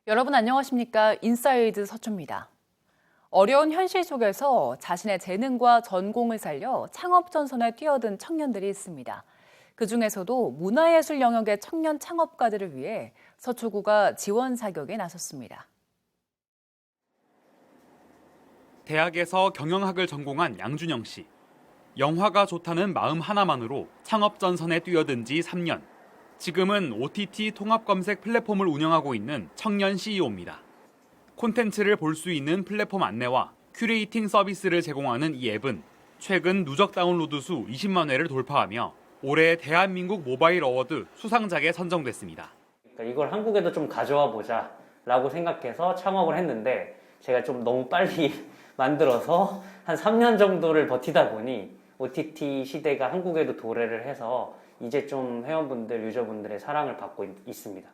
여러분 안녕하십니까? 인사이드 서초입니다. 어려운 현실 속에서 자신의 재능과 전공을 살려 창업 전선에 뛰어든 청년들이 있습니다. 그중에서도 문화예술 영역의 청년 창업가들을 위해 서초구가 지원 사격에 나섰습니다. 대학에서 경영학을 전공한 양준영 씨. 영화가 좋다는 마음 하나만으로 창업 전선에 뛰어든 지 3년. 지금은 OTT 통합 검색 플랫폼을 운영하고 있는 청년 CEO입니다. 콘텐츠를 볼 수 있는 플랫폼 안내와 큐레이팅 서비스를 제공하는 이 앱은 최근 누적 다운로드 수 20만 회를 돌파하며 올해 대한민국 모바일 어워드 수상작에 선정됐습니다. 이걸 한국에도 좀 가져와 보자라고 생각해서 창업을 했는데 제가 좀 너무 빨리 만들어서 한 3년 정도를 버티다 보니 OTT 시대가 한국에도 도래를 해서 이제 좀 회원분들, 유저분들의 사랑을 받고 있습니다.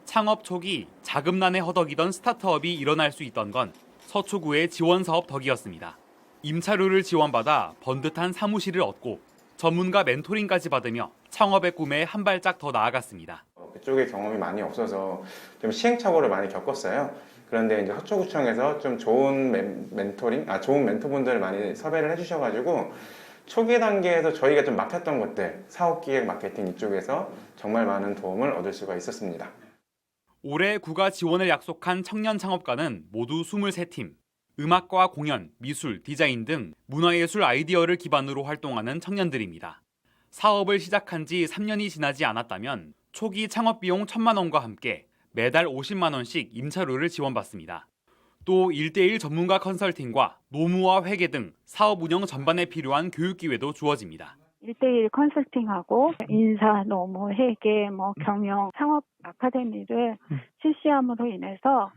창업 초기 자금난에 허덕이던 스타트업이 일어날 수 있던 건 서초구의 지원 사업 덕이었습니다. 임차료를 지원받아 번듯한 사무실을 얻고 전문가 멘토링까지 받으며 창업의 꿈에 한 발짝 더 나아갔습니다. 그쪽에 경험이 많이 없어서 좀 시행착오를 많이 겪었어요. 그런데 이제 서초구청에서 좀 좋은 좋은 멘토분들을 많이 섭외를 해주셔가지고 초기 단계에서 저희가 좀 막혔던 것들, 사업기획 마케팅 이쪽에서 정말 많은 도움을 얻을 수가 있었습니다. 올해 구가 지원을 약속한 청년 창업가는 모두 23팀. 음악과 공연, 미술, 디자인 등 문화예술 아이디어를 기반으로 활동하는 청년들입니다. 사업을 시작한 지 3년이 지나지 않았다면 초기 창업 비용 1,000만 원과 함께 매달 50만 원씩 임차료를 지원받습니다. 또 1:1 전문가 컨설팅과 노무와 회계 등 사업 운영 전반에 필요한 교육 기회도 주어집니다. 1:1 컨설팅하고 인사, 노무, 회계, 경영, 창업 아카데미를 실시함으로 인해서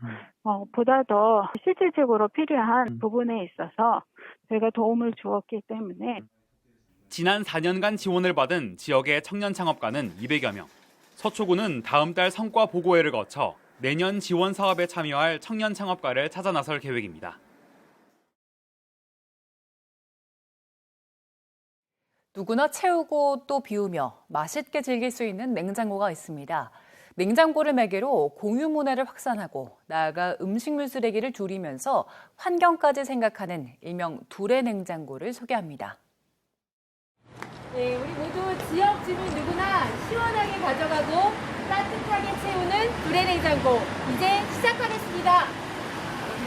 보다 더 실질적으로 필요한 부분에 있어서 저희가 도움을 주었기 때문에 지난 4년간 지원을 받은 지역의 청년 창업가는 200여 명. 서초구는 다음 달 성과 보고회를 거쳐 내년 지원 사업에 참여할 청년 창업가를 찾아 나설 계획입니다. 누구나 채우고 또 비우며 맛있게 즐길 수 있는 냉장고가 있습니다. 냉장고를 매개로 공유 문화를 확산하고 나아가 음식물 쓰레기를 줄이면서 환경까지 생각하는 일명 둘의 냉장고를 소개합니다. 네, 우리 모두 지역 주민 누구나 시원하게 가져가고 따뜻하게 채우는 둘의 냉장고 이제 시작하겠습니다.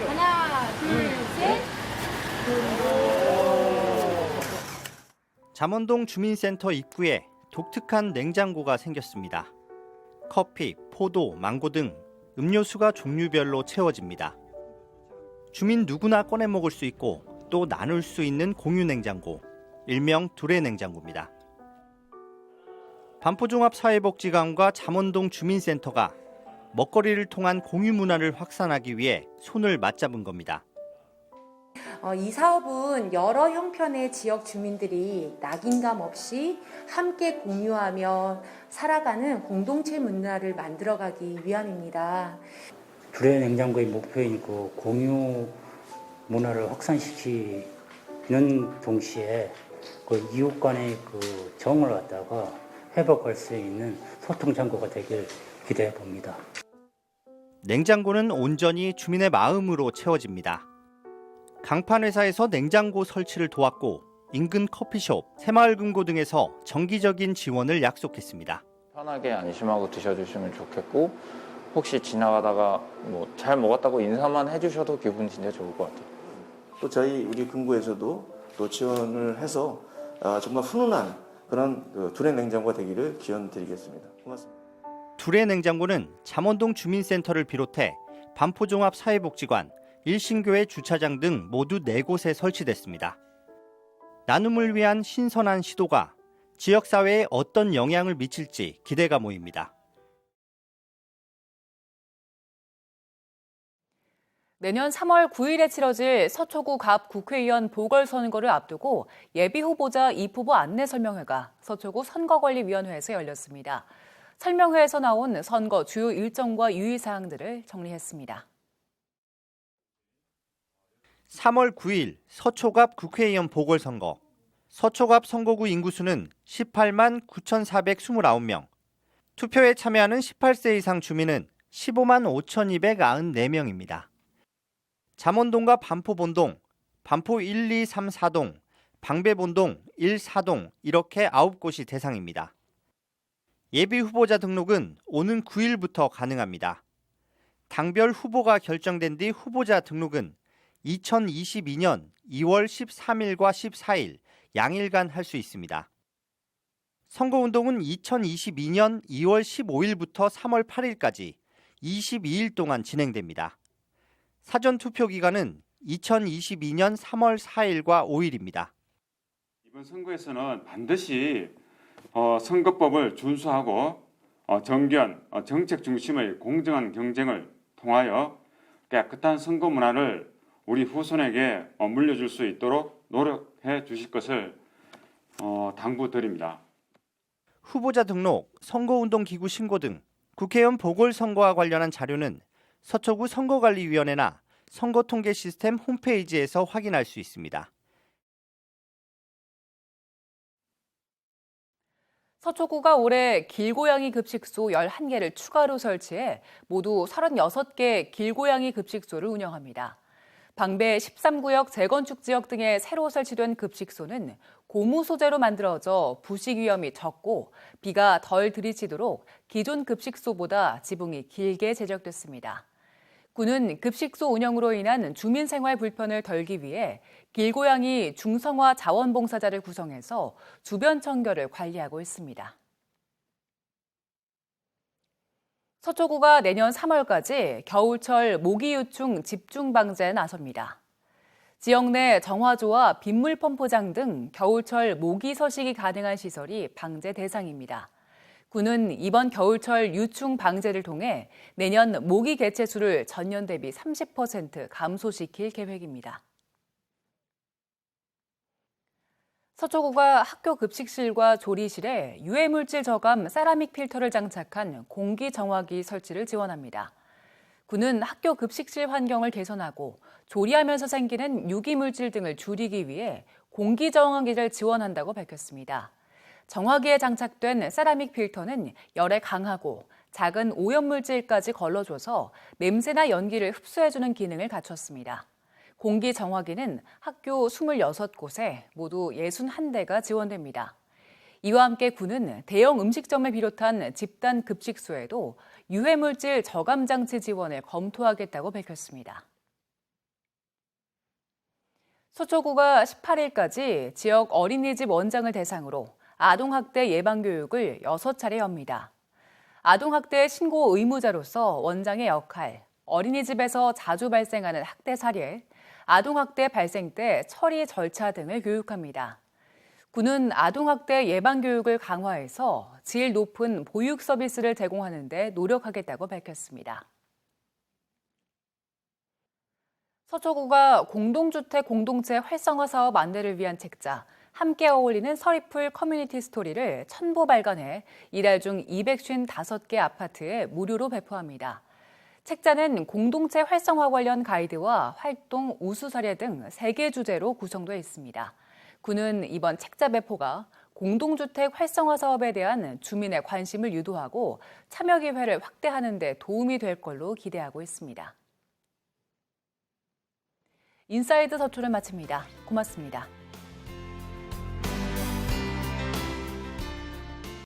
하나, 둘, 셋. 잠원동 주민센터 입구에 독특한 냉장고가 생겼습니다. 커피, 포도, 망고 등 음료수가 종류별로 채워집니다. 주민 누구나 꺼내 먹을 수 있고 또 나눌 수 있는 공유 냉장고, 일명 둘의 냉장고입니다. 반포종합사회복지관과 잠원동 주민센터가 먹거리를 통한 공유 문화를 확산하기 위해 손을 맞잡은 겁니다. 이 사업은 여러 형편의 지역 주민들이 낙인감 없이 함께 공유하며 살아가는 공동체 문화를 만들어가기 위함입니다. 둘의 냉장고의 목표인 그 공유 문화를 확산시키는 동시에 그 이웃 간의 그 정을 갖다가 회복할 수 있는 소통 창구가 되길 기대해 봅니다. 냉장고는 온전히 주민의 마음으로 채워집니다. 강판 회사에서 냉장고 설치를 도왔고 인근 커피숍, 새마을금고 등에서 정기적인 지원을 약속했습니다. 편하게 안심하고 드셔주시면 좋겠고 혹시 지나가다가 잘 먹었다고 인사만 해주셔도 기분 진짜 좋을 것 같아요. 또 우리 금고에서도 또 지원을 해서 정말 훈훈한 그런 둘의 냉장고가 되기를 기원드리겠습니다. 고맙습니다. 둘의 냉장고는 잠원동 주민센터를 비롯해 반포종합사회복지관, 일신교회 주차장 등 모두 4곳에 설치됐습니다. 나눔을 위한 신선한 시도가 지역사회에 어떤 영향을 미칠지 기대가 모입니다. 내년 3월 9일에 치러질 서초구 갑 국회의원 보궐선거를 앞두고 예비후보자 입후보 안내 설명회가 서초구 선거관리위원회에서 열렸습니다. 설명회에서 나온 선거 주요 일정과 유의사항들을 정리했습니다. 3월 9일 서초갑 국회의원 보궐선거. 서초갑 선거구 인구수는 18만 9,429명. 투표에 참여하는 18세 이상 주민은 15만 5,294명입니다. 잠원동과 반포본동, 반포 1, 2, 3, 4동, 방배본동 1, 4동 이렇게 9곳이 대상입니다. 예비 후보자 등록은 오는 9일부터 가능합니다. 당별 후보가 결정된 뒤 후보자 등록은 2022년 2월 13일과 14일 양일간 할 수 있습니다. 선거운동은 2022년 2월 15일부터 3월 8일까지 22일 동안 진행됩니다. 사전투표 기간은 2022년 3월 4일과 5일입니다. 이번 선거에서는 반드시 선거법을 준수하고 정견, 정책 중심의 공정한 경쟁을 통하여 깨끗한 선거 문화를 우리 후손에게 물려줄 수 있도록 노력해 주실 것을 당부드립니다. 후보자 등록, 선거운동기구 신고 등 국회의원 보궐선거와 관련한 자료는 서초구 선거관리위원회나 선거통계 시스템 홈페이지에서 확인할 수 있습니다. 서초구가 올해 길고양이 급식소 11개를 추가로 설치해 모두 36개 길고양이 급식소를 운영합니다. 방배 13구역 재건축 지역 등에 새로 설치된 급식소는 고무 소재로 만들어져 부식 위험이 적고 비가 덜 들이치도록 기존 급식소보다 지붕이 길게 제작됐습니다. 구는 급식소 운영으로 인한 주민 생활 불편을 덜기 위해 길고양이 중성화 자원봉사자를 구성해서 주변 청결을 관리하고 있습니다. 서초구가 내년 3월까지 겨울철 모기유충 집중 방제에 나섭니다. 지역 내 정화조와 빗물 펌프장 등 겨울철 모기 서식이 가능한 시설이 방제 대상입니다. 구는 이번 겨울철 유충 방제를 통해 내년 모기 개체 수를 전년 대비 30% 감소시킬 계획입니다. 서초구가 학교 급식실과 조리실에 유해물질 저감 세라믹 필터를 장착한 공기정화기 설치를 지원합니다. 구는 학교 급식실 환경을 개선하고 조리하면서 생기는 유기물질 등을 줄이기 위해 공기정화기를 지원한다고 밝혔습니다. 정화기에 장착된 세라믹 필터는 열에 강하고 작은 오염물질까지 걸러줘서 냄새나 연기를 흡수해주는 기능을 갖췄습니다. 공기정화기는 학교 26곳에 모두 61대가 지원됩니다. 이와 함께 구는 대형 음식점을 비롯한 집단 급식소에도 유해물질 저감 장치 지원을 검토하겠다고 밝혔습니다. 서초구가 18일까지 지역 어린이집 원장을 대상으로 아동학대 예방교육을 6차례 엽니다. 아동학대 신고 의무자로서 원장의 역할, 어린이집에서 자주 발생하는 학대 사례, 아동학대 발생 때 처리 절차 등을 교육합니다. 구는 아동학대 예방교육을 강화해서 질 높은 보육 서비스를 제공하는 데 노력하겠다고 밝혔습니다. 서초구가 공동주택 공동체 활성화 사업 안내를 위한 책자 함께 어울리는 서리풀 커뮤니티 스토리를 첨부 발간해 이달 중 255개 아파트에 무료로 배포합니다. 책자는 공동체 활성화 관련 가이드와 활동 우수 사례 등 3개 주제로 구성되어 있습니다. 구는 이번 책자 배포가 공동주택 활성화 사업에 대한 주민의 관심을 유도하고 참여 기회를 확대하는 데 도움이 될 걸로 기대하고 있습니다. 인사이드 서초를 마칩니다. 고맙습니다.